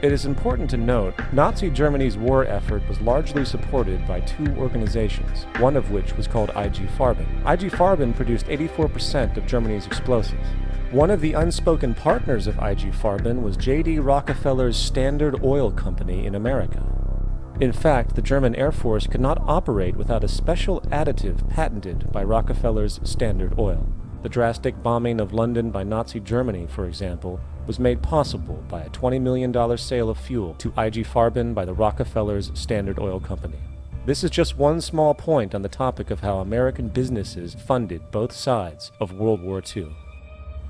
It is important to note, Nazi Germany's war effort was largely supported by two organizations, one of which was called IG Farben. IG Farben produced 84% of Germany's explosives. One of the unspoken partners of IG Farben was J.D. Rockefeller's Standard Oil Company in America. In fact, the German Air Force could not operate without a special additive patented by Rockefeller's Standard Oil. The drastic bombing of London by Nazi Germany, for example, was made possible by a $20 million sale of fuel to IG Farben by the Rockefeller's Standard Oil Company. This is just one small point on the topic of how American businesses funded both sides of World War II.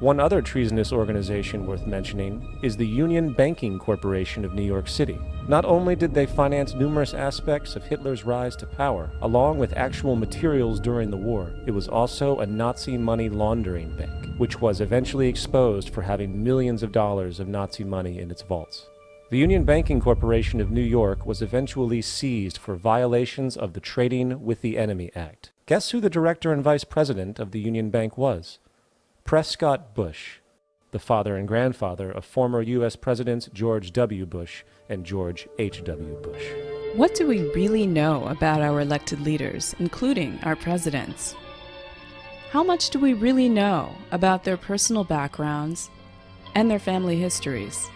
One other treasonous organization worth mentioning is the Union Banking Corporation of New York City. Not only did they finance numerous aspects of Hitler's rise to power, along with actual materials during the war, it was also a Nazi money laundering bank, which was eventually exposed for having millions of dollars of Nazi money in its vaults. The Union Banking Corporation of New York was eventually seized for violations of the Trading with the Enemy Act. Guess who the director and vice president of the Union Bank was? Prescott Bush, the father and grandfather of former U.S. Presidents George W. Bush and George H.W. Bush. What do we really know about our elected leaders, including our presidents? How much do we really know about their personal backgrounds and their family histories?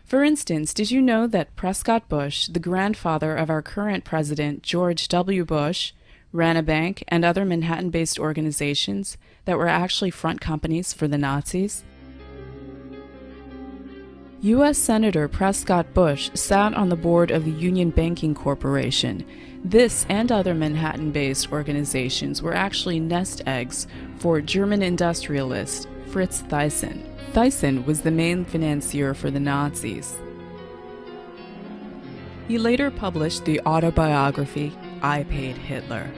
For instance, did you know that Prescott Bush, the grandfather of our current president George W. Bush, ran a bank and other Manhattan-based organizations that were actually front companies for the Nazis? U.S. Senator Prescott Bush sat on the board of the Union Banking Corporation. This and other Manhattan-based organizations were actually nest eggs for German industrialist Fritz Thyssen. Thyssen was the main financier for the Nazis. He later published the autobiography, I Paid Hitler.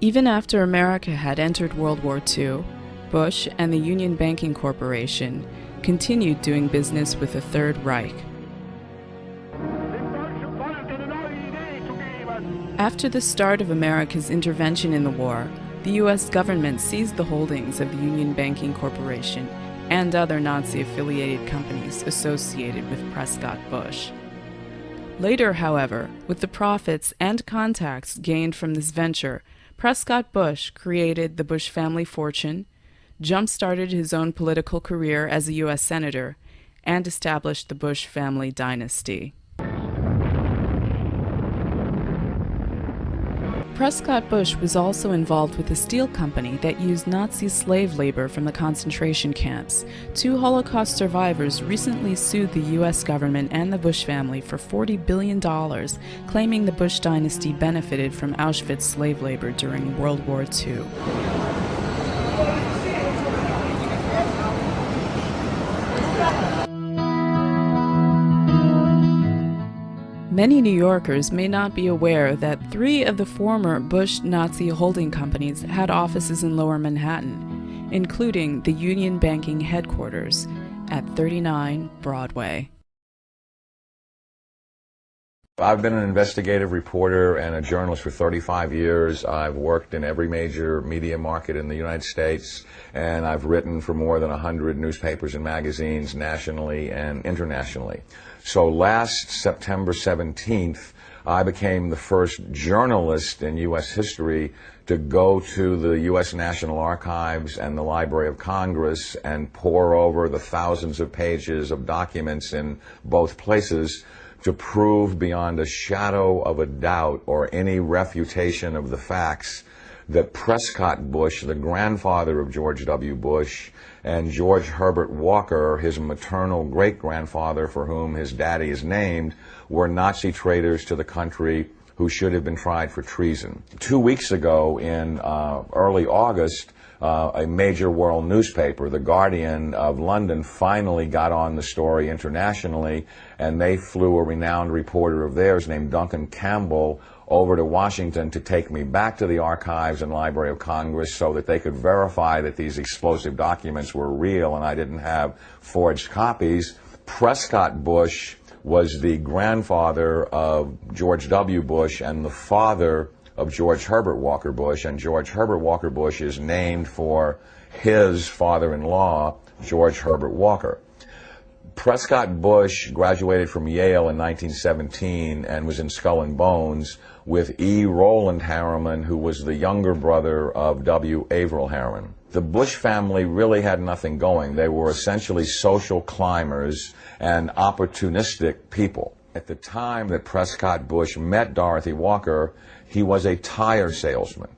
Even after America had entered World War II, Bush and the Union Banking Corporation continued doing business with the Third Reich. After the start of America's intervention in the war, the U.S. government seized the holdings of the Union Banking Corporation and other Nazi-affiliated companies associated with Prescott Bush. Later, however, with the profits and contacts gained from this venture, Prescott Bush created the Bush family fortune, jump-started his own political career as a U.S. Senator, and established the Bush family dynasty. Prescott Bush was also involved with a steel company that used Nazi slave labor from the concentration camps. Two Holocaust survivors recently sued the U.S. government and the Bush family for $40 billion, claiming the Bush dynasty benefited from Auschwitz slave labor during World War II. Many New Yorkers may not be aware that 3 of the former Bush Nazi holding companies had offices in Lower Manhattan, including the Union Banking headquarters at 39 Broadway. I've been an investigative reporter and a journalist for 35 years. I've worked in every major media market in the United States, and I've written for more than 100 newspapers and magazines nationally and internationally. So last September 17th, I became the first journalist in U.S. history to go to the U.S. National Archives and the Library of Congress and pore over the thousands of pages of documents in both places to prove beyond a shadow of a doubt or any refutation of the facts that Prescott Bush, the grandfather of George W. Bush, and George Herbert Walker, his maternal great-grandfather for whom his daddy is named, were Nazi traitors to the country who should have been tried for treason. 2 weeks ago, in early August, a major world newspaper, The Guardian of London, finally got on the story internationally, and they flew a renowned reporter of theirs named Duncan Campbell over to Washington to take me back to the archives and Library of Congress so that they could verify that these explosive documents were real and I didn't have forged copies. Prescott Bush was the grandfather of George W. Bush and the father of George Herbert Walker Bush, and George Herbert Walker Bush is named for his father-in-law, George Herbert Walker. Prescott Bush graduated from Yale in 1917 and was in Skull and Bones with E. Roland Harriman, who was the younger brother of W. Averill Harriman. The Bush family really had nothing going. They were essentially social climbers and opportunistic people. At the time that Prescott Bush met Dorothy Walker, he was a tire salesman.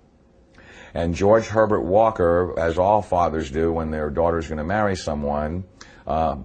And George Herbert Walker, as all fathers do when their daughter's going to marry someone,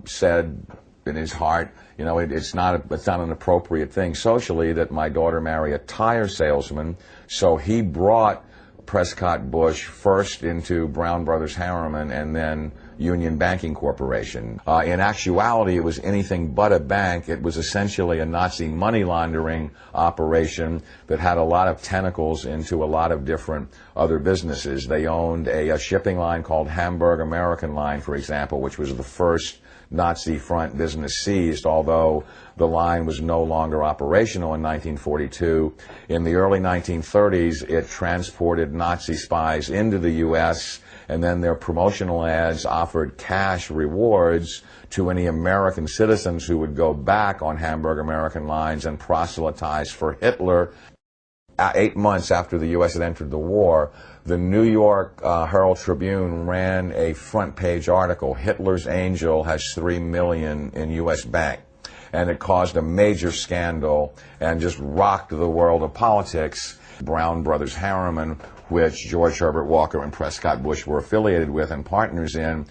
said in his heart, you know, it's not an appropriate thing socially that my daughter marry a tire salesman. So he brought Prescott Bush first into Brown Brothers Harriman and then Union Banking Corporation. In actuality, it was anything but a bank. It was essentially a Nazi money laundering operation that had a lot of tentacles into a lot of different other businesses. They owned a shipping line called Hamburg American Line, for example, which was the first Nazi front business seized, although the line was no longer operational in 1942. In the early 1930s, it transported Nazi spies into the U.S., and then their promotional ads offered cash rewards to any American citizens who would go back on Hamburg American Lines and proselytize for Hitler. 8 months after the U.S. had entered the war, the New York Herald Tribune ran a front-page article, "Hitler's Angel has $3 million in U.S. bank." And it caused a major scandal and just rocked the world of politics. Brown Brothers Harriman, which George Herbert Walker and Prescott Bush were affiliated with and partners in,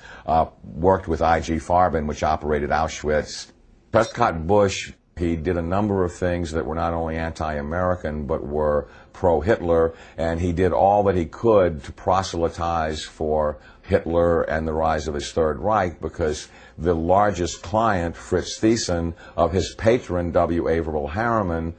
worked with I.G. Farben, which operated Auschwitz. Prescott Bush, he did a number of things that were not only anti-American but were pro-Hitler, and he did all that he could to proselytize for Hitler and the rise of his Third Reich, because the largest client, Fritz Thiessen, of his patron, W. Averill Harriman,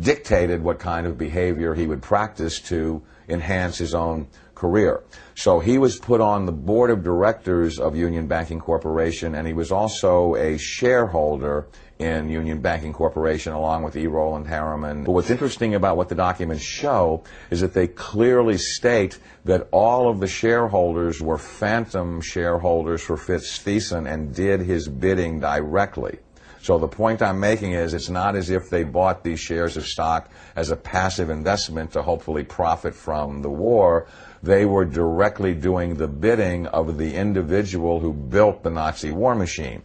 dictated what kind of behavior he would practice to enhance his own career. So he was put on the board of directors of Union Banking Corporation, and he was also a shareholder in Union Banking Corporation along with E. Roland Harriman. But what's interesting about what the documents show is that they clearly state that all of the shareholders were phantom shareholders for Fritz Thiessen and did his bidding directly. So the point I'm making is it's not as if they bought these shares of stock as a passive investment to hopefully profit from the war. They were directly doing the bidding of the individual who built the Nazi war machine.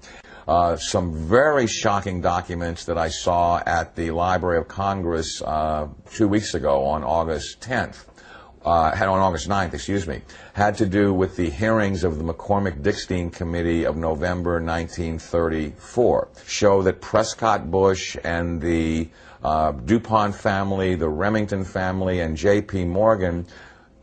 Some very shocking documents that I saw at the Library of Congress 2 weeks ago on August 10th. On August 9th, excuse me, had to do with the hearings of the McCormick-Dickstein Committee of November 1934, show that Prescott Bush and the DuPont family, the Remington family, and J.P. Morgan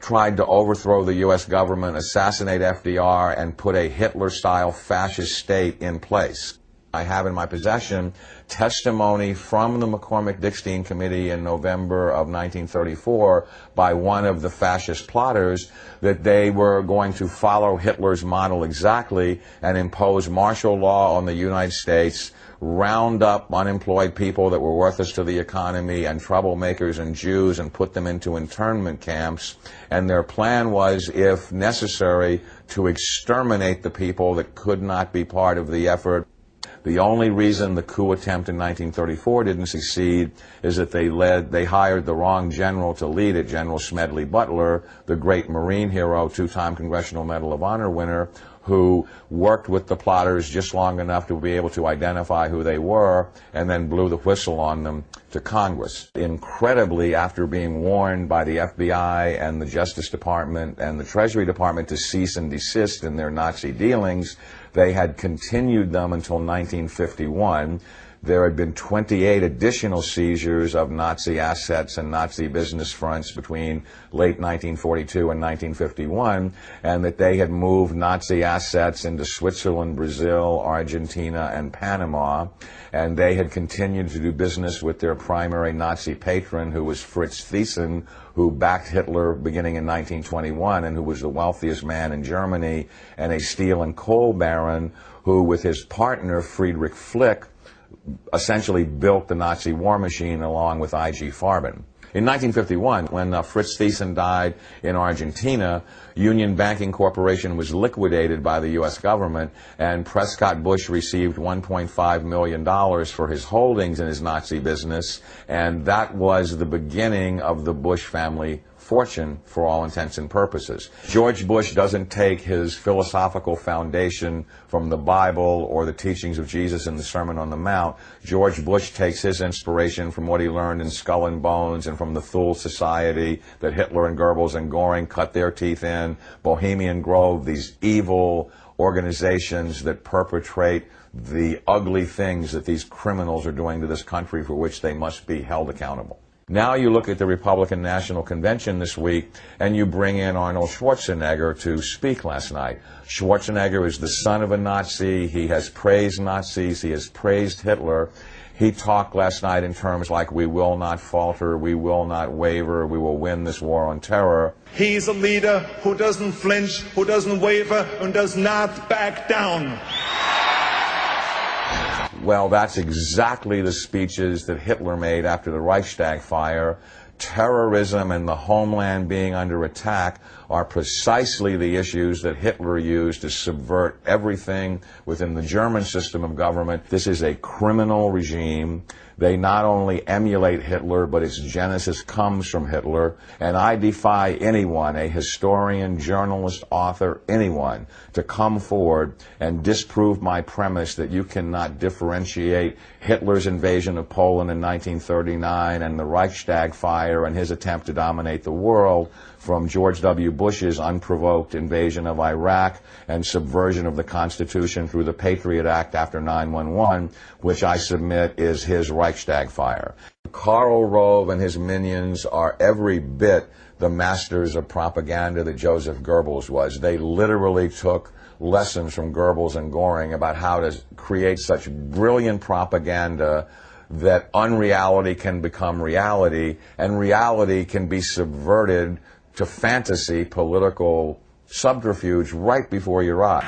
tried to overthrow the U.S. government, assassinate FDR, and put a Hitler-style fascist state in place. I have in my possession testimony from the McCormick-Dickstein Committee in November of 1934 by one of the fascist plotters that they were going to follow Hitler's model exactly and impose martial law on the United States, round up unemployed people that were worthless to the economy and troublemakers and Jews and put them into internment camps. And their plan was, if necessary, to exterminate the people that could not be part of the effort. The only reason the coup attempt in 1934 didn't succeed is that they hired the wrong general to lead it, General Smedley Butler, the great Marine hero, two-time Congressional Medal of Honor winner, who worked with the plotters just long enough to be able to identify who they were and then blew the whistle on them to Congress. Incredibly, after being warned by the FBI and the Justice Department and the Treasury Department to cease and desist in their Nazi dealings, they had continued them until 1951. There had been 28 additional seizures of Nazi assets and Nazi business fronts between late 1942 and 1951, and that they had moved Nazi assets into Switzerland, Brazil, Argentina, and Panama, and they had continued to do business with their primary Nazi patron, who was Fritz Thiessen, who backed Hitler beginning in 1921 and who was the wealthiest man in Germany, and a steel and coal baron who, with his partner, Friedrich Flick, essentially built the Nazi war machine along with I.G. Farben. In 1951, when Fritz Treason died in Argentina, Union Banking Corporation was liquidated by the U.S. government, and Prescott Bush received $1.5 million for his holdings in his Nazi business, and that was the beginning of the Bush family fortune for all intents and purposes. George Bush doesn't take his philosophical foundation from the Bible or the teachings of Jesus in the Sermon on the Mount. George Bush takes his inspiration from what he learned in Skull and Bones and from the Thule Society that Hitler and Goebbels and Goring cut their teeth in, Bohemian Grove, these evil organizations that perpetrate the ugly things that these criminals are doing to this country for which they must be held accountable. Now you look at the Republican National Convention this week, and you bring in Arnold Schwarzenegger to speak last night. Schwarzenegger is the son of a Nazi. He has praised Nazis. He has praised Hitler. He talked last night in terms like, we will not falter, we will not waver, we will win this war on terror. He's a leader who doesn't flinch, who doesn't waver, and does not back down. Well, that's exactly the speeches that Hitler made after the Reichstag fire. Terrorism and the homeland being under attack are precisely the issues that Hitler used to subvert everything within the German system of government. This is a criminal regime. They not only emulate Hitler, but its genesis comes from Hitler. And I defy anyone, a historian, journalist, author, anyone, to come forward and disprove my premise that you cannot differentiate Hitler's invasion of Poland in 1939 and the Reichstag fire and his attempt to dominate the world from George W. Bush's unprovoked invasion of Iraq and subversion of the Constitution through the Patriot Act after 9/11, which I submit is his Reichstag fire. Karl Rove and his minions are every bit the masters of propaganda that Joseph Goebbels was. They literally took lessons from Goebbels and Goring about how to create such brilliant propaganda that unreality can become reality, and reality can be subverted to fantasy political subterfuge right before your eyes.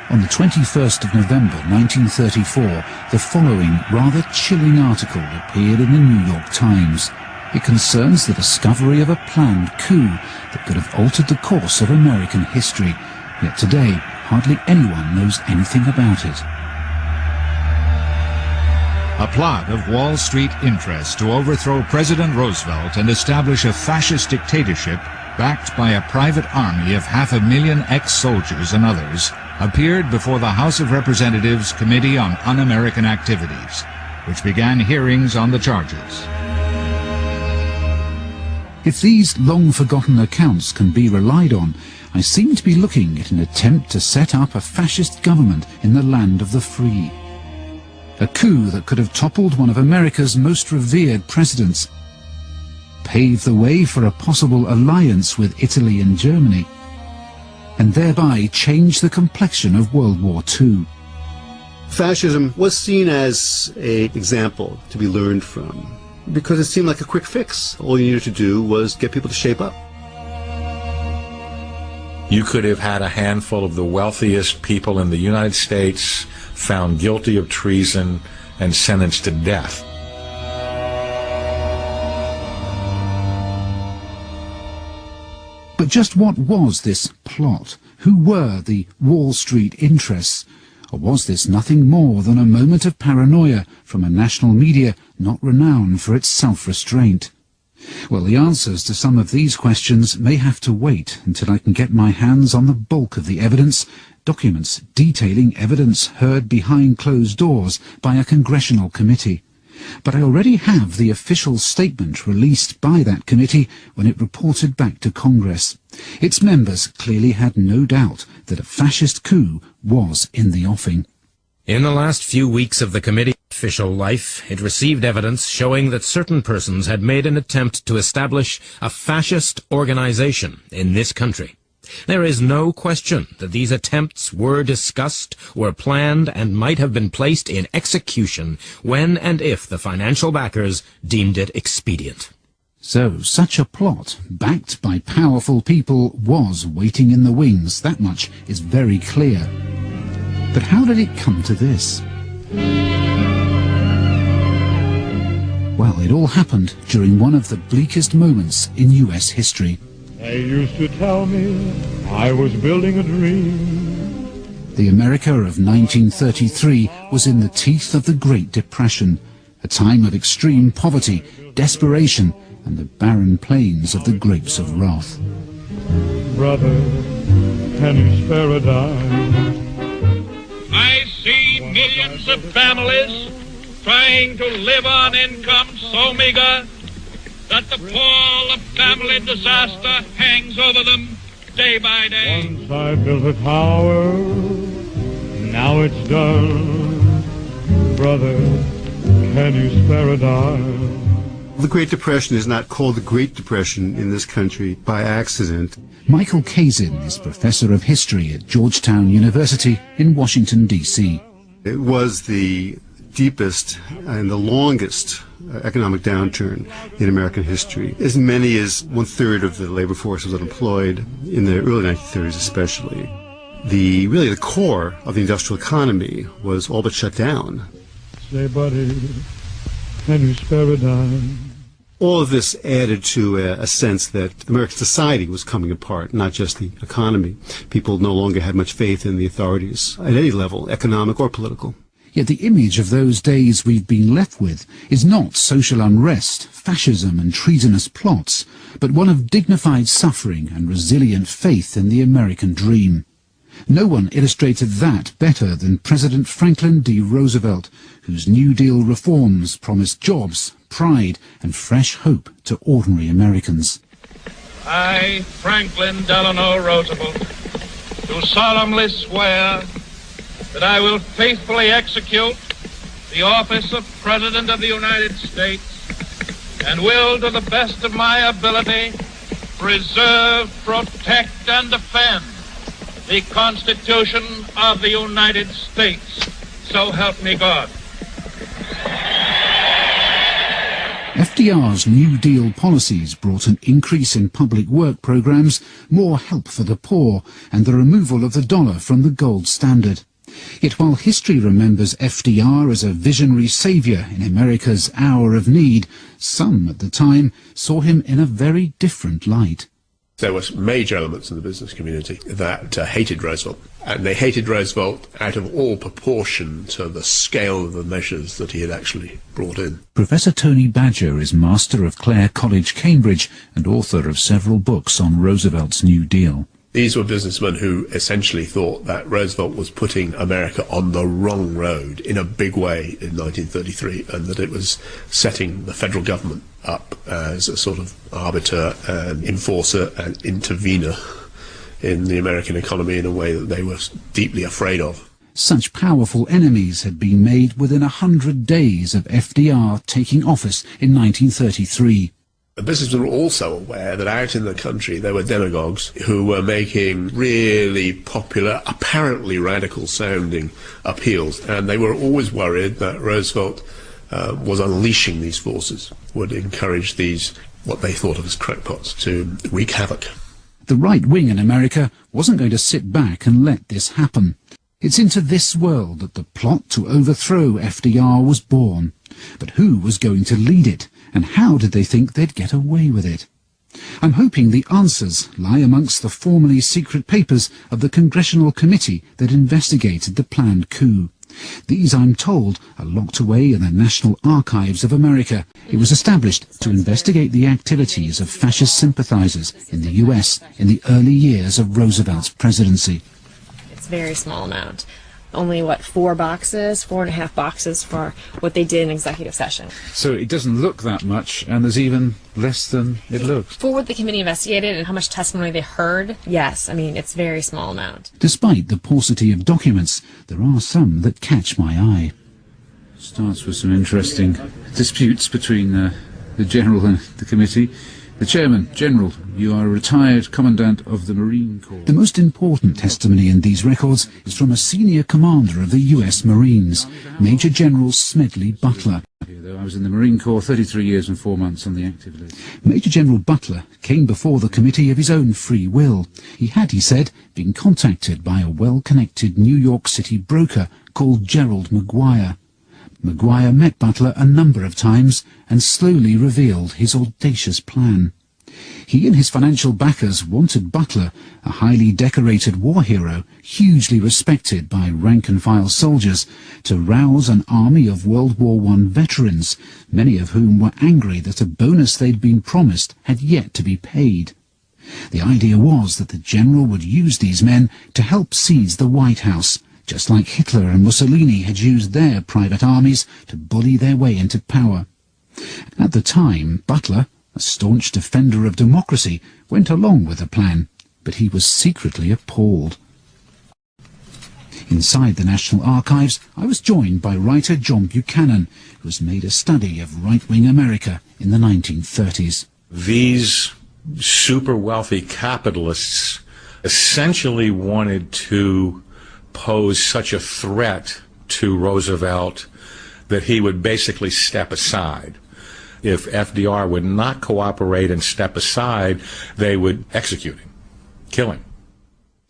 On the 21st of November 1934, the following rather chilling article appeared in the New York Times. It concerns the discovery of a planned coup that could have altered the course of American history, yet today hardly anyone knows anything about it. A plot of Wall Street interests to overthrow President Roosevelt and establish a fascist dictatorship backed by a private army of 500,000 ex-soldiers and others appeared before the House of Representatives Committee on Un-American Activities, which began hearings on the charges. If these long-forgotten accounts can be relied on, I seem to be looking at an attempt to set up a fascist government in the land of the free. A coup that could have toppled one of America's most revered presidents, paved the way for a possible alliance with Italy and Germany, and thereby change the complexion of World War II. Fascism was seen as an example to be learned from, because it seemed like a quick fix. All you needed to do was get people to shape up. You could have had a handful of the wealthiest people in the United States found guilty of treason and sentenced to death. But just what was this plot? Who were the Wall Street interests? Or was this nothing more than a moment of paranoia from a national media not renowned for its self-restraint? Well, the answers to some of these questions may have to wait until I can get my hands on the bulk of the evidence, documents detailing evidence heard behind closed doors by a congressional committee. But I already have the official statement released by that committee when it reported back to Congress. Its members clearly had no doubt that a fascist coup was in the offing. In the last few weeks of the committee's official life, it received evidence showing that certain persons had made an attempt to establish a fascist organization in this country. There is no question that these attempts were discussed, were planned, and might have been placed in execution when and if the financial backers deemed it expedient. So, such a plot, backed by powerful people, was waiting in the wings. That much is very clear. But how did it come to this? It all happened during one of the bleakest moments in US history. They used to tell me I was building a dream. The America of 1933 was in the teeth of the Great Depression, a time of extreme poverty, desperation, and the barren plains of the grapes of wrath. Brother, can you spare a dime? I see millions of families trying to live on income so meager that the pall of family disaster hangs over them day by day. Once I built a tower, now it's done. Brother, can you spare a dime? The Great Depression is not called the Great Depression in this country by accident. Michael Kazin is Professor of History at Georgetown University in Washington, D.C. It was the deepest and the longest economic downturn in American history. As many as 1/3 of the labor force was unemployed in the early 1930s especially. Really the core of the industrial economy was all but shut down. Say, buddy, can you spare a dime? All of this added to a sense that American society was coming apart, not just the economy. People no longer had much faith in the authorities at any level, economic or political. Yet the image of those days we've been left with is not social unrest, fascism and treasonous plots, but one of dignified suffering and resilient faith in the American dream. No one illustrated that better than President Franklin D. Roosevelt, whose New Deal reforms promised jobs, pride and fresh hope to ordinary Americans. I, Franklin Delano Roosevelt, do solemnly swear that I will faithfully execute the office of President of the United States and will, to the best of my ability, preserve, protect, and defend the Constitution of the United States. So help me God. FDR's New Deal policies brought an increase in public work programs, more help for the poor, and the removal of the dollar from the gold standard. Yet while history remembers FDR as a visionary saviour in America's hour of need, some at the time saw him in a very different light. There were major elements in the business community that hated Roosevelt, and they hated Roosevelt out of all proportion to the scale of the measures that he had actually brought in. Professor Tony Badger is Master of Clare College, Cambridge, and author of several books on Roosevelt's New Deal. These were businessmen who essentially thought that Roosevelt was putting America on the wrong road in a big way in 1933, and that it was setting the federal government up as a sort of arbiter and enforcer and intervener in the American economy in a way that they were deeply afraid of. Such powerful enemies had been made within 100 days of FDR taking office in 1933. The businessmen were also aware that out in the country there were demagogues who were making really popular, apparently radical-sounding appeals, and they were always worried that Roosevelt was unleashing these forces, would encourage these, what they thought of as crackpots, to wreak havoc. The right wing in America wasn't going to sit back and let this happen. It's into this world that the plot to overthrow FDR was born. But who was going to lead it, and how did they think they'd get away with it? I'm hoping the answers lie amongst the formerly secret papers of the Congressional Committee that investigated the planned coup. These, I'm told, are locked away in the National Archives of America. It was established to investigate the activities of fascist sympathizers in the US in the early years of Roosevelt's presidency. It's a very small amount. Only, 4.5 boxes for what they did in executive session. So it doesn't look that much, and there's even less than it looks. For what the committee investigated and how much testimony they heard, yes, I mean, it's a very small amount. Despite the paucity of documents, there are some that catch my eye. Starts with some interesting disputes between the General and the committee. The Chairman, General, you are a retired Commandant of the Marine Corps. The most important testimony in these records is from a senior commander of the US Marines, Major General Smedley Butler. I was in the Marine Corps 33 years and 4 months on the active list. Major General Butler came before the committee of his own free will. He had, he said, been contacted by a well-connected New York City broker called Gerald Maguire. Maguire met Butler a number of times and slowly revealed his audacious plan. He and his financial backers wanted Butler, a highly decorated war hero, hugely respected by rank-and-file soldiers, to rouse an army of World War I veterans, many of whom were angry that a bonus they'd been promised had yet to be paid. The idea was that the general would use these men to help seize the White House, just like Hitler and Mussolini had used their private armies to bully their way into power. At the time, Butler, a staunch defender of democracy, went along with the plan, but he was secretly appalled. Inside the National Archives, I was joined by writer John Buchanan, who has made a study of right-wing America in the 1930s. These super wealthy capitalists essentially wanted to pose such a threat to Roosevelt that he would basically step aside. If FDR would not cooperate and step aside, they would execute him, kill him.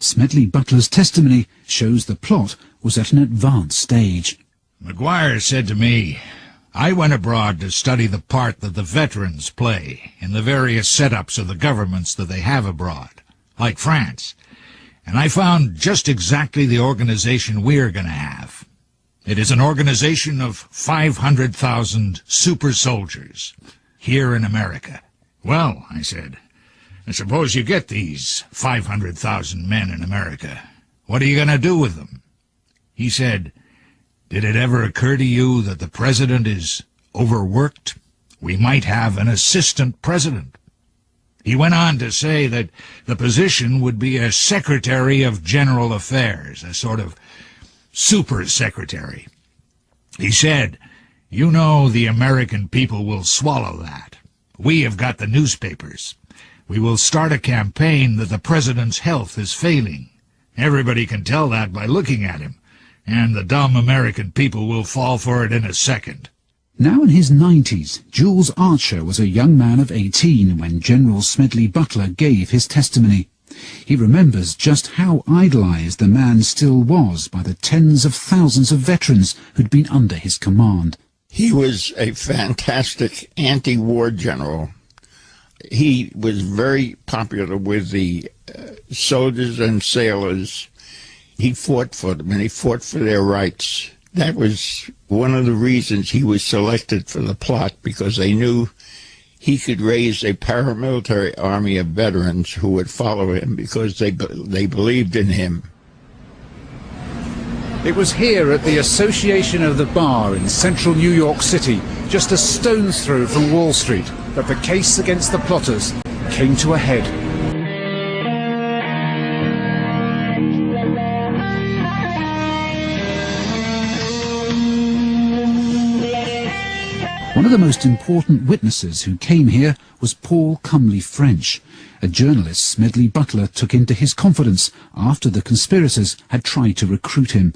Smedley Butler's testimony shows the plot was at an advanced stage. Maguire said to me, "I went abroad to study the part that the veterans play in the various setups of the governments that they have abroad, like France, and I found just exactly the organization we're going to have. It is an organization of 500,000 super soldiers here in America." "Well," I said, "I suppose you get these 500,000 men in America. What are you going to do with them?" He said, "Did it ever occur to you that the president is overworked? We might have an assistant president." He went on to say that the position would be a secretary of general affairs, a sort of super secretary. He said, "You know the American people will swallow that. We have got the newspapers. We will start a campaign that the president's health is failing. Everybody can tell that by looking at him, and the dumb American people will fall for it in a second." Now in his 90s, Jules Archer was a young man of 18 when General Smedley Butler gave his testimony. He remembers just how idolized the man still was by the tens of thousands of veterans who'd been under his command. He was a fantastic anti-war general. He was very popular with the soldiers and sailors. He fought for them, and he fought for their rights. That was one of the reasons he was selected for the plot, because they knew he could raise a paramilitary army of veterans who would follow him because they believed in him. It was here at the Association of the Bar in central New York City, just a stone's throw from Wall Street, that the case against the plotters came to a head. One of the most important witnesses who came here was Paul Cumley French, a journalist Smedley Butler took into his confidence after the conspirators had tried to recruit him.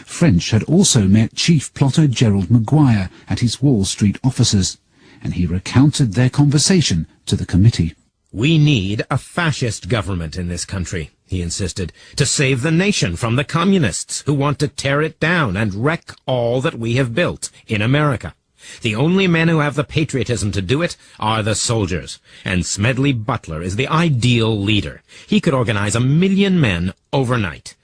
French had also met chief plotter Gerald Maguire at his Wall Street offices, and he recounted their conversation to the committee. "We need a fascist government in this country," he insisted, "to save the nation from the communists who want to tear it down and wreck all that we have built in America. The only men who have the patriotism to do it are the soldiers, and Smedley Butler is the ideal leader. He could organize 1 million men overnight."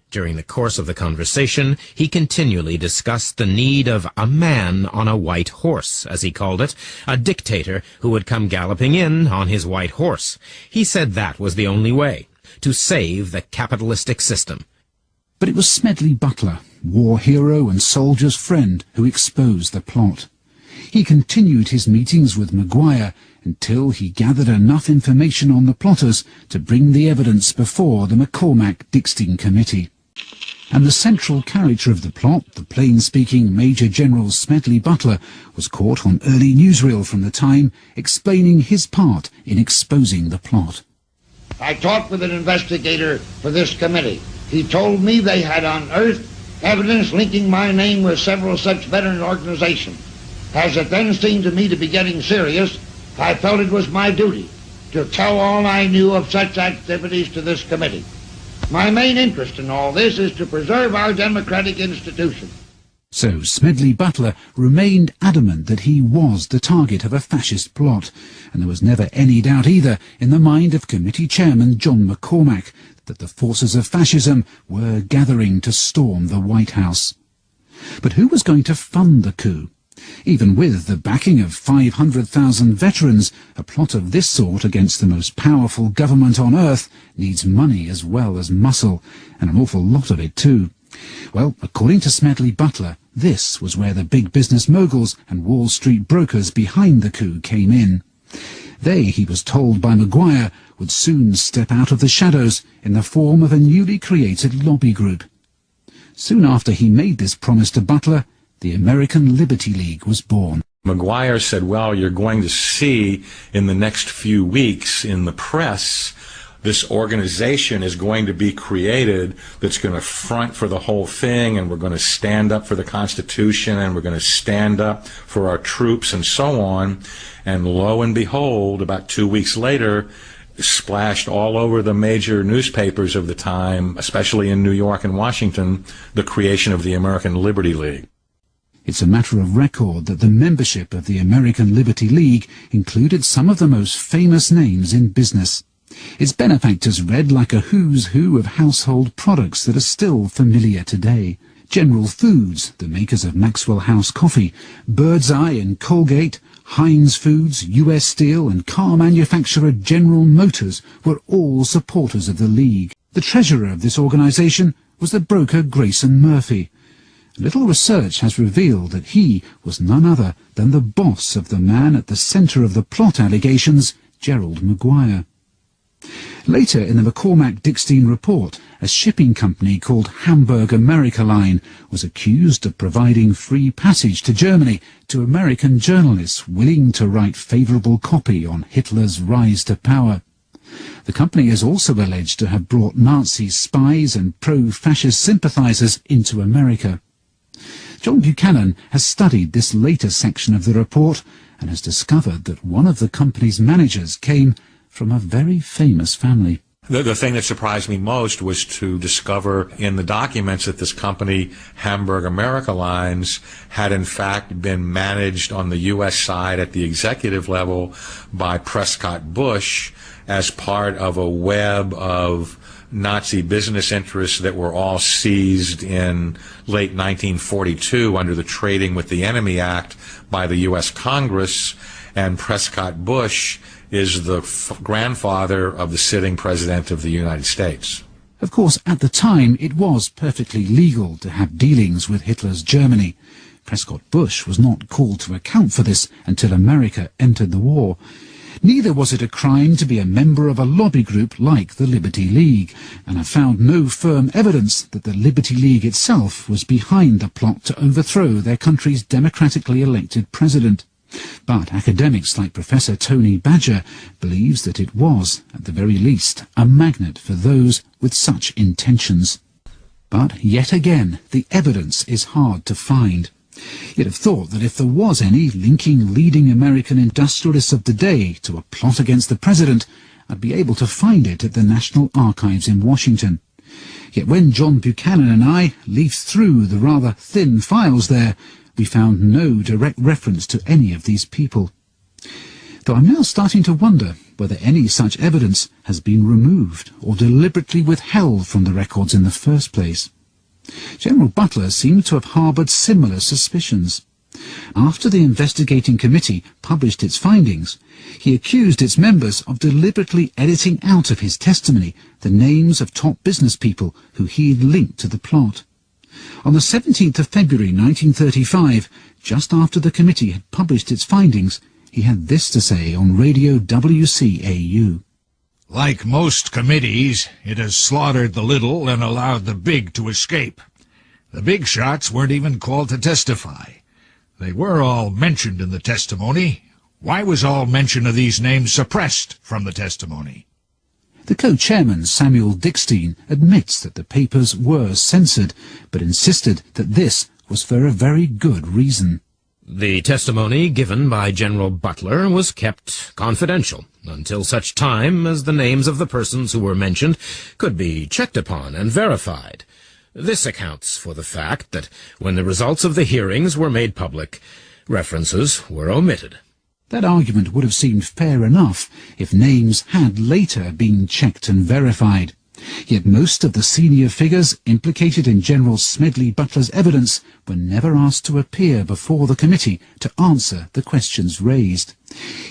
During the course of the conversation, he continually discussed the need of a man on a white horse, as he called it, a dictator who would come galloping in on his white horse. He said that was the only way to save the capitalistic system. But it was Smedley Butler, war hero and soldier's friend, who exposed the plot. He continued his meetings with Maguire until he gathered enough information on the plotters to bring the evidence before the McCormack-Dickstein Committee. And the central character of the plot, the plain-speaking Major General Smedley Butler, was caught on early newsreel from the time, explaining his part in exposing the plot. "I talked with an investigator for this committee. He told me they had unearthed evidence linking my name with several such veteran organizations. As it then seemed to me to be getting serious, I felt it was my duty to tell all I knew of such activities to this committee. My main interest in all this is to preserve our democratic institution." So Smedley Butler remained adamant that he was the target of a fascist plot, and there was never any doubt either in the mind of committee chairman John McCormack that the forces of fascism were gathering to storm the White House. But who was going to fund the coup? Even with the backing of 500,000 veterans, a plot of this sort against the most powerful government on earth needs money as well as muscle, and an awful lot of it too. Well, according to Smedley Butler, this was where the big business moguls and Wall Street brokers behind the coup came in. They, he was told by Maguire, would soon step out of the shadows in the form of a newly created lobby group. Soon after he made this promise to Butler, the American Liberty League was born. Maguire said, well, you're going to see in the next few weeks in the press, this organization is going to be created that's going to front for the whole thing, and we're going to stand up for the Constitution, and we're going to stand up for our troops, and so on. And lo and behold, about 2 weeks later, splashed all over the major newspapers of the time, especially in New York and Washington, the creation of the American Liberty League. It's a matter of record that the membership of the American Liberty League included some of the most famous names in business. Its benefactors read like a who's who of household products that are still familiar today. General Foods, the makers of Maxwell House coffee, Birdseye and Colgate, Heinz Foods, US Steel and car manufacturer General Motors were all supporters of the League. The treasurer of this organization was the broker Grayson Murphy. Little research has revealed that he was none other than the boss of the man at the centre of the plot allegations, Gerald Maguire. Later in the McCormack-Dickstein report, a shipping company called Hamburg America Line was accused of providing free passage to Germany to American journalists willing to write favourable copy on Hitler's rise to power. The company is also alleged to have brought Nazi spies and pro-fascist sympathisers into America. John Buchanan has studied this later section of the report and has discovered that one of the company's managers came from a very famous family. The thing that surprised me most was to discover in the documents that this company, Hamburg America Lines, had in fact been managed on the U.S. side at the executive level by Prescott Bush as part of a web of Nazi business interests that were all seized in late 1942 under the Trading with the Enemy Act by the U.S. Congress, and Prescott Bush is the grandfather of the sitting president of the United States. Of course, at the time, it was perfectly legal to have dealings with Hitler's Germany. Prescott Bush was not called to account for this until America entered the war. Neither was it a crime to be a member of a lobby group like the Liberty League, and have found no firm evidence that the Liberty League itself was behind the plot to overthrow their country's democratically elected president. But academics like Professor Tony Badger believes that it was, at the very least, a magnet for those with such intentions. But yet again, the evidence is hard to find. You'd have thought that if there was any linking leading American industrialists of the day to a plot against the president, I'd be able to find it at the National Archives in Washington. Yet when John Buchanan and I leafed through the rather thin files there, we found no direct reference to any of these people. Though I'm now starting to wonder whether any such evidence has been removed or deliberately withheld from the records in the first place. General Butler seemed to have harboured similar suspicions. After the investigating committee published its findings, he accused its members of deliberately editing out of his testimony the names of top business people who he had linked to the plot. On the 17th of February 1935, just after the committee had published its findings, he had this to say on Radio WCAU. Like most committees, it has slaughtered the little and allowed the big to escape. The big shots weren't even called to testify. They were all mentioned in the testimony. Why was all mention of these names suppressed from the testimony? The co-chairman, Samuel Dickstein, admits that the papers were censored, but insisted that this was for a very good reason. The testimony given by General Butler was kept confidential until such time as the names of the persons who were mentioned could be checked upon and verified. This accounts for the fact that when the results of the hearings were made public, references were omitted. That argument would have seemed fair enough if names had later been checked and verified. Yet most of the senior figures implicated in General Smedley Butler's evidence were never asked to appear before the committee to answer the questions raised.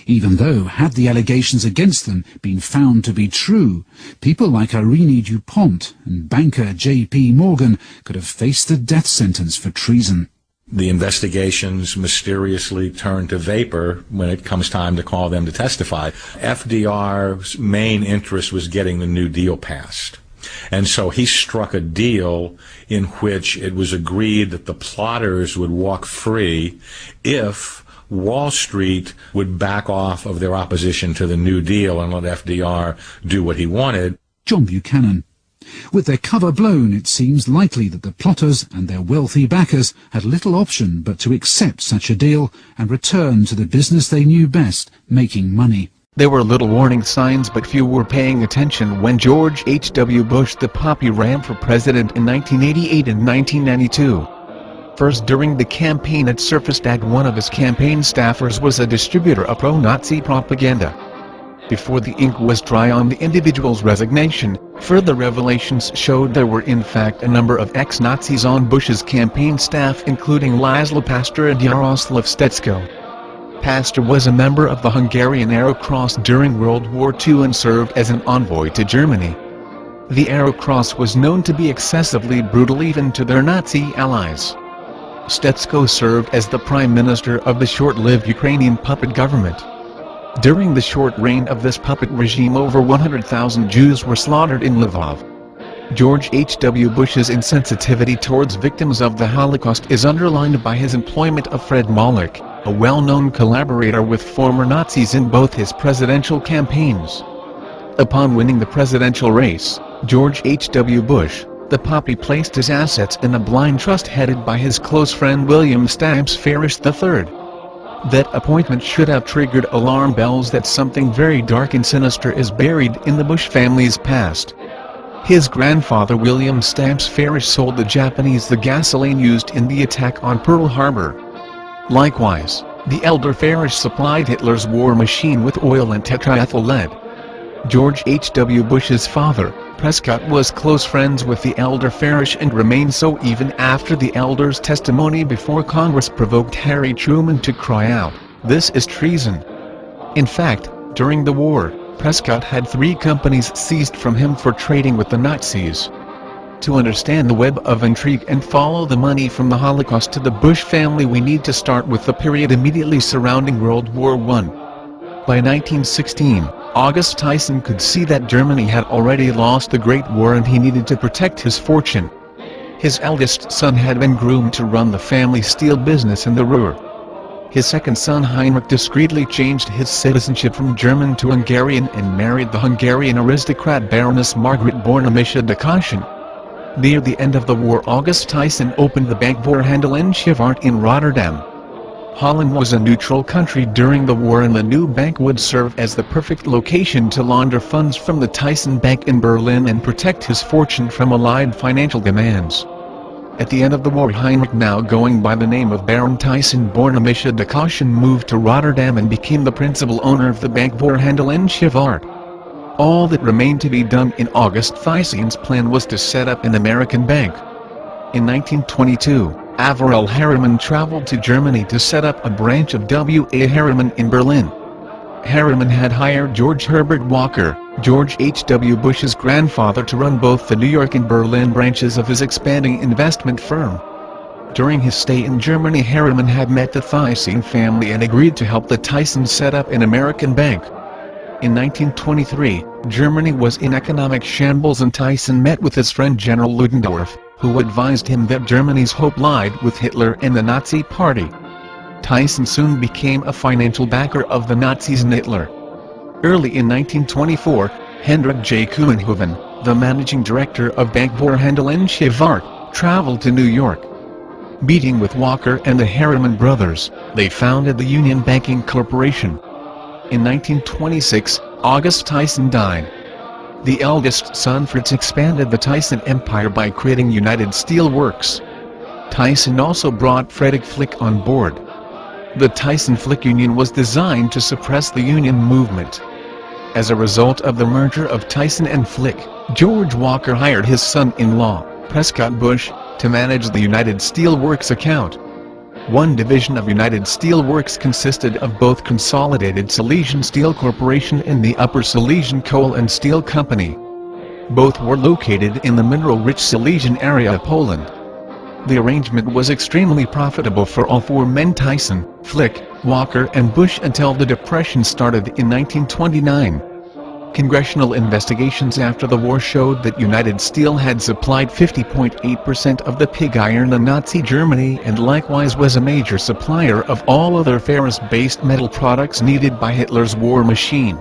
Even though, had the allegations against them been found to be true, people like Irene DuPont and banker J.P. Morgan could have faced the death sentence for treason. The investigations mysteriously turn to vapor when it comes time to call them to testify. FDR's main interest was getting the New Deal passed. And so he struck a deal in which it was agreed that the plotters would walk free if Wall Street would back off of their opposition to the New Deal and let FDR do what he wanted. John Buchanan. With their cover blown, it seems likely that the plotters and their wealthy backers had little option but to accept such a deal and return to the business they knew best, making money. There were little warning signs, but few were paying attention when George H.W. Bush the Poppy ran for president in 1988 and 1992. First, during the campaign, it surfaced that one of his campaign staffers was a distributor of pro-Nazi propaganda. Before the ink was dry on the individual's resignation, further revelations showed there were in fact a number of ex-Nazis on Bush's campaign staff, including Laszlo Pastor and Jaroslav Stetsko. Pastor was a member of the Hungarian Arrow Cross during World War II and served as an envoy to Germany. The Arrow Cross was known to be excessively brutal even to their Nazi allies. Stetsko served as the prime minister of the short-lived Ukrainian puppet government. During the short reign of this puppet regime, over 100,000 Jews were slaughtered in Lvov. George H.W. Bush's insensitivity towards victims of the Holocaust is underlined by his employment of Fred Malloch, a well-known collaborator with former Nazis in both his presidential campaigns. Upon winning the presidential race, George H.W. Bush, the Poppy, placed his assets in a blind trust headed by his close friend William Stamps Farish III. That appointment should have triggered alarm bells that something very dark and sinister is buried in the Bush family's past. His grandfather William Stamps Farish sold the Japanese the gasoline used in the attack on Pearl Harbor. Likewise, the elder Farish supplied Hitler's war machine with oil and tetraethyl lead. George H.W. Bush's father, Prescott, was close friends with the elder Farish and remained so even after the elder's testimony before Congress provoked Harry Truman to cry out, "This is treason." In fact, during the war, Prescott had 3 companies seized from him for trading with the Nazis. To understand the web of intrigue and follow the money from the Holocaust to the Bush family, we need to start with the period immediately surrounding World War I. By 1916, August Tyson could see that Germany had already lost the Great War and he needed to protect his fortune. His eldest son had been groomed to run the family steel business in the Ruhr. His second son Heinrich discreetly changed his citizenship from German to Hungarian and married the Hungarian aristocrat Baroness Margaret Bornemisza de Caution. Near the end of the war, August Tyson opened the Bank Voorhandel en Schifvaart in Rotterdam. Holland was a neutral country during the war, and the new bank would serve as the perfect location to launder funds from the Tyson Bank in Berlin and protect his fortune from allied financial demands. At the end of the war, Heinrich, now going by the name of Baron Tyson Bornemisza de Caution, moved to Rotterdam and became the principal owner of the Bank Voorhandel en Schifvaart. All that remained to be done in August Tyson's plan was to set up an American bank. In 1922, Averell Harriman traveled to Germany to set up a branch of W.A. Harriman in Berlin. Harriman had hired George Herbert Walker, George H.W. Bush's grandfather, to run both the New York and Berlin branches of his expanding investment firm. During his stay in Germany, Harriman had met the Tyson family and agreed to help the Tysons set up an American bank. In 1923, Germany was in economic shambles and Tyson met with his friend General Ludendorff, who advised him that Germany's hope lied with Hitler and the Nazi Party. Tyson soon became a financial backer of the Nazis and Hitler. Early in 1924, Hendrik J. Kuenhoven, the managing director of Bank Voorhandel en Schifvaart, traveled to New York. Meeting with Walker and the Harriman brothers, they founded the Union Banking Corporation. In 1926, August Tyson died. The eldest son Fritz expanded the Tyson empire by creating United Steel Works. Tyson also brought Frederick Flick on board. The Tyson-Flick Union was designed to suppress the union movement. As a result of the merger of Tyson and Flick, George Walker hired his son-in-law, Prescott Bush, to manage the United Steel Works account. One division of United Steel Works consisted of both Consolidated Silesian Steel Corporation and the Upper Silesian Coal and Steel Company. Both were located in the mineral-rich Silesian area of Poland. The arrangement was extremely profitable for all four men: Tyson, Flick, Walker and Bush, until the Depression started in 1929. Congressional investigations after the war showed that United Steel had supplied 50.8% of the pig iron in Nazi Germany and likewise was a major supplier of all other ferrous-based metal products needed by Hitler's war machine.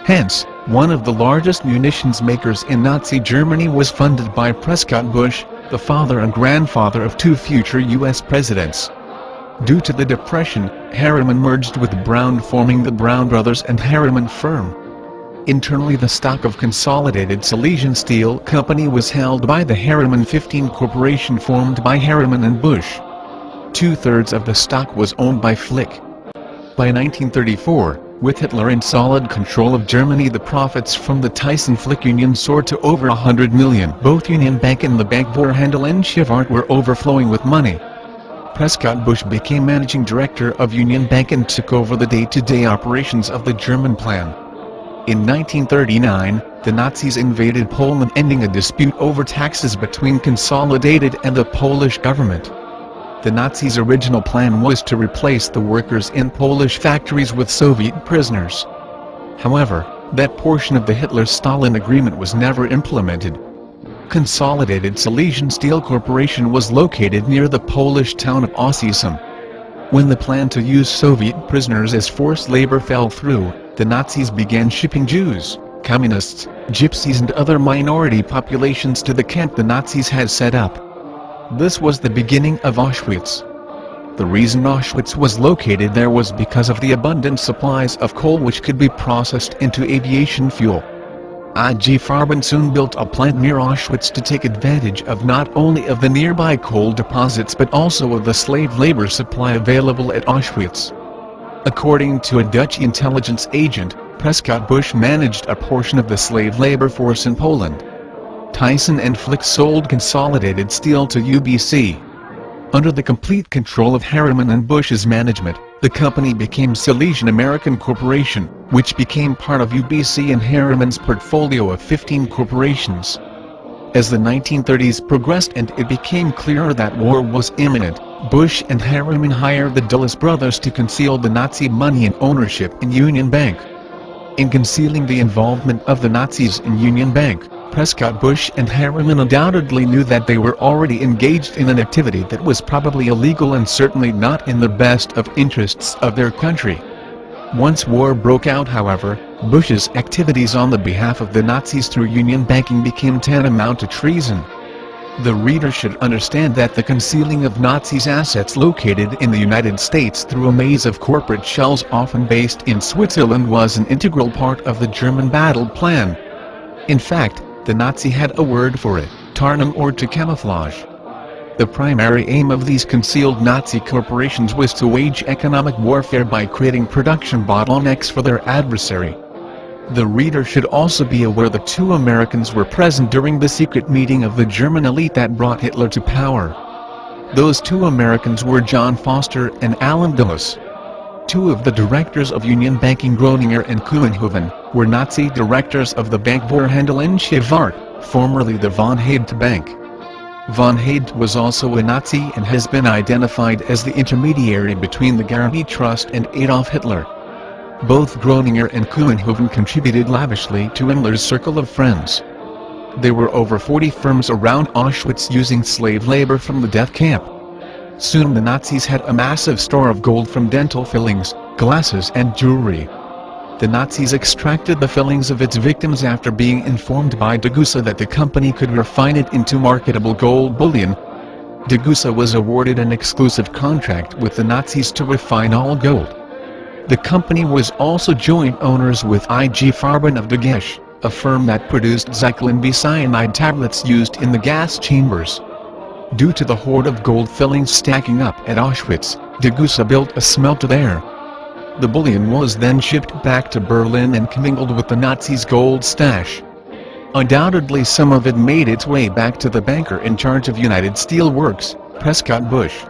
Hence, one of the largest munitions makers in Nazi Germany was funded by Prescott Bush, the father and grandfather of two future U.S. presidents. Due to the Depression, Harriman merged with Brown, forming the Brown Brothers and Harriman firm. Internally, the stock of Consolidated Silesian Steel Company was held by the Harriman 15 Corporation, formed by Harriman and Bush. 2/3 of the stock was owned by Flick. By 1934, with Hitler in solid control of Germany, the profits from the Tyson-Flick Union soared to over 100 million. Both Union Bank and the Bank Vorhandel in Schifart were overflowing with money. Prescott Bush became managing director of Union Bank and took over the day-to-day operations of the German plan. In 1939, the Nazis invaded Poland, ending a dispute over taxes between Consolidated and the Polish government. The Nazis' original plan was to replace the workers in Polish factories with Soviet prisoners. However, that portion of the Hitler-Stalin agreement was never implemented. Consolidated Silesian Steel Corporation was located near the Polish town of Oswiecim. When the plan to use Soviet prisoners as forced labor fell through, the Nazis began shipping Jews, communists, gypsies and other minority populations to the camp the Nazis had set up. This was the beginning of Auschwitz. The reason Auschwitz was located there was because of the abundant supplies of coal which could be processed into aviation fuel. IG Farben soon built a plant near Auschwitz to take advantage of not only of the nearby coal deposits but also of the slave labor supply available at Auschwitz. According to a Dutch intelligence agent, Prescott Bush managed a portion of the slave labor force in Poland. Tyson and Flick sold Consolidated Steel to UBC. Under the complete control of Harriman and Bush's management, the company became Silesian American Corporation, which became part of UBC and Harriman's portfolio of 15 corporations. As the 1930s progressed and it became clearer that war was imminent, Bush and Harriman hired the Dulles brothers to conceal the Nazi money and ownership in Union Bank. In concealing the involvement of the Nazis in Union Bank, Prescott Bush and Harriman undoubtedly knew that they were already engaged in an activity that was probably illegal and certainly not in the best of interests of their country. Once war broke out, however, Bush's activities on the behalf of the Nazis through union banking became tantamount to treason. The reader should understand that the concealing of Nazis' assets located in the United States through a maze of corporate shells often based in Switzerland was an integral part of the German battle plan. In fact, the Nazi had a word for it: tarnum, or to camouflage. The primary aim of these concealed Nazi corporations was to wage economic warfare by creating production bottlenecks for their adversary. The reader should also be aware that 2 Americans were present during the secret meeting of the German elite that brought Hitler to power. Those 2 Americans were John Foster and Allen Dulles. 2 of the directors of Union Banking, Groninger and Kooyenhoven, were Nazi directors of the Bank Vorhandel in Schifart, formerly the Von Heydt Bank. Von Heydt was also a Nazi and has been identified as the intermediary between the Guarani Trust and Adolf Hitler. Both Groninger and Kooyenhoven contributed lavishly to Himmler's circle of friends. There were over 40 firms around Auschwitz using slave labor from the death camp. Soon the Nazis had a massive store of gold from dental fillings, glasses and jewelry. The Nazis extracted the fillings of its victims after being informed by Degussa that the company could refine it into marketable gold bullion. Degussa was awarded an exclusive contract with the Nazis to refine all gold. The company was also joint owners with IG Farben of Dagesh, a firm that produced jackal and cyanide tablets used in the gas chambers. Due to the hoard of gold fillings stacking up at Auschwitz, Degussa built a smelter there. The bullion was then shipped back to Berlin and commingled with the Nazis' gold stash. Undoubtedly some of it made its way back to the banker in charge of United Steel Works, Prescott Bush.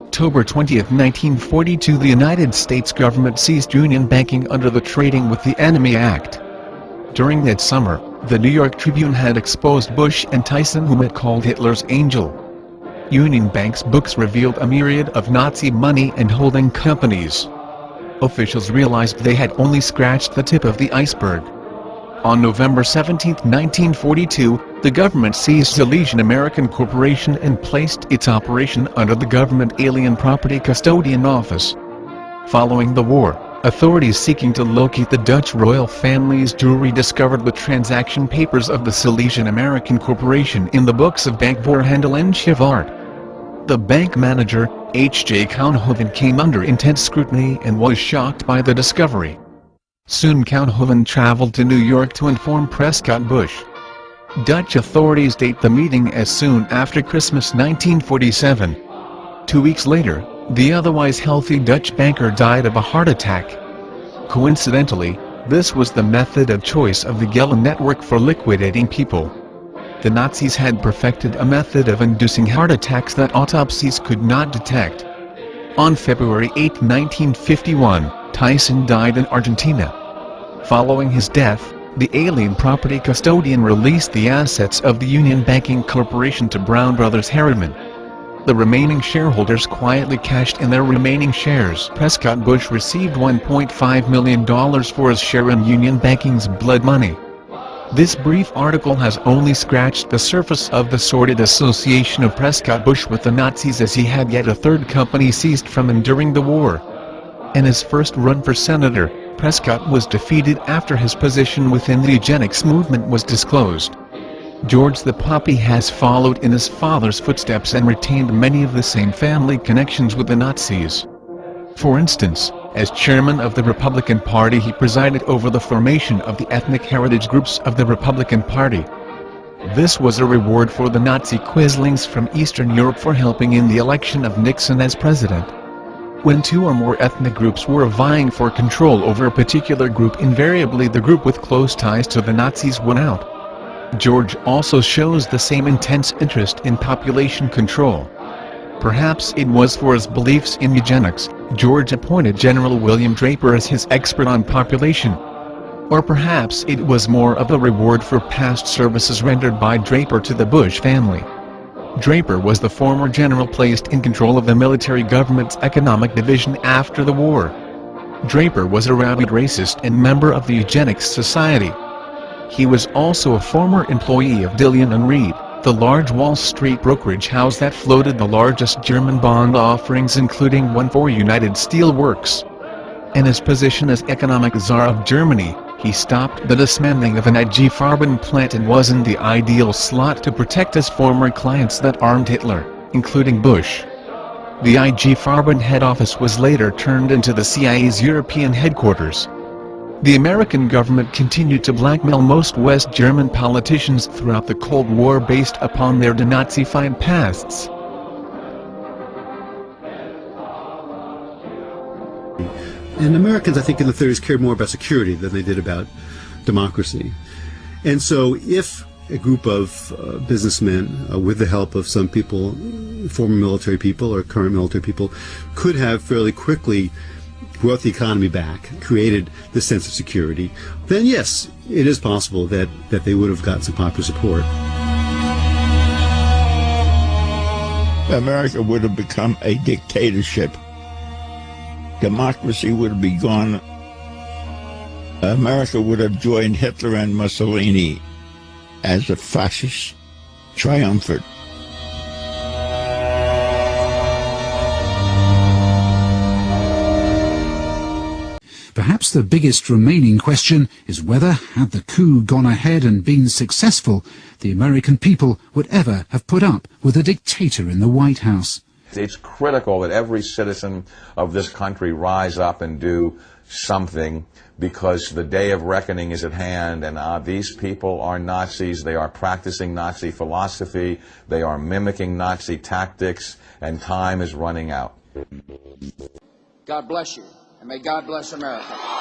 October 20, 1942, the United States government seized union banking under the Trading with the Enemy Act. During that summer, the New York Tribune had exposed Bush and Treason, whom it called Hitler's angel. Union Bank's books revealed a myriad of Nazi money and holding companies. Officials realized they had only scratched the tip of the iceberg. On November 17, 1942, the government seized Silesian American Corporation and placed its operation under the Government Alien Property Custodian Office. Following the war, authorities seeking to locate the Dutch royal family's jewelry discovered the transaction papers of the Silesian American Corporation in the books of bankvoorhandel en Schivart. The bank manager, H.J. Kounhoven, came under intense scrutiny and was shocked by the discovery. Soon Kounhoven traveled to New York to inform Prescott Bush. Dutch authorities date the meeting as soon after Christmas 1947. 2 weeks later, the otherwise healthy Dutch banker died of a heart attack. Coincidentally, this was the method of choice of the Gehlen network for liquidating people. The Nazis had perfected a method of inducing heart attacks that autopsies could not detect. On February 8, 1951, Treason died in Argentina. Following his death, the alien property custodian released the assets of the Union Banking Corporation to Brown Brothers Harriman. The remaining shareholders quietly cashed in their remaining shares. Prescott Bush received $1.5 million for his share in Union Banking's blood money. This brief article has only scratched the surface of the sordid association of Prescott Bush with the Nazis, as he had yet a third company seized from him during the war. In his first run for senator, Prescott was defeated after his position within the eugenics movement was disclosed. George the Poppy has followed in his father's footsteps and retained many of the same family connections with the Nazis. For instance, as chairman of the Republican Party, he presided over the formation of the ethnic heritage groups of the Republican Party. This was a reward for the Nazi quislings from Eastern Europe for helping in the election of Nixon as president. When two or more ethnic groups were vying for control over a particular group, invariably the group with close ties to the Nazis won out. George also shows the same intense interest in population control. Perhaps it was for his beliefs in eugenics, George appointed General William Draper as his expert on population. Or perhaps it was more of a reward for past services rendered by Draper to the Bush family. Draper was the former general placed in control of the military government's economic division after the war. Draper was a rabid racist and member of the Eugenics Society. He was also a former employee of Dillon and Reed, the large Wall Street brokerage house that floated the largest German bond offerings, including one for United Steel Works. In his position as economic czar of Germany, he stopped the dismantling of an IG Farben plant and was in the ideal slot to protect his former clients that armed Hitler, including Bush. The IG Farben head office was later turned into the CIA's European headquarters. The American government continued to blackmail most West German politicians throughout the Cold War based upon their denazified pasts. And Americans, I think, in the 30s cared more about security than they did about democracy. And so if a group of businessmen, with the help of some people, former military people or current military people, could have fairly quickly brought the economy back, created this sense of security, then yes, it is possible that they would have gotten some popular support. America would have become a dictatorship. Democracy would be gone. America would have joined Hitler and Mussolini as a fascist triumvirate. Perhaps the biggest remaining question is whether, had the coup gone ahead and been successful, the American people would ever have put up with a dictator in the White House. It's critical that every citizen of this country rise up and do something, because the day of reckoning is at hand, and these people are Nazis. They are practicing Nazi philosophy. They are mimicking Nazi tactics, and time is running out. God bless you, and may God bless America.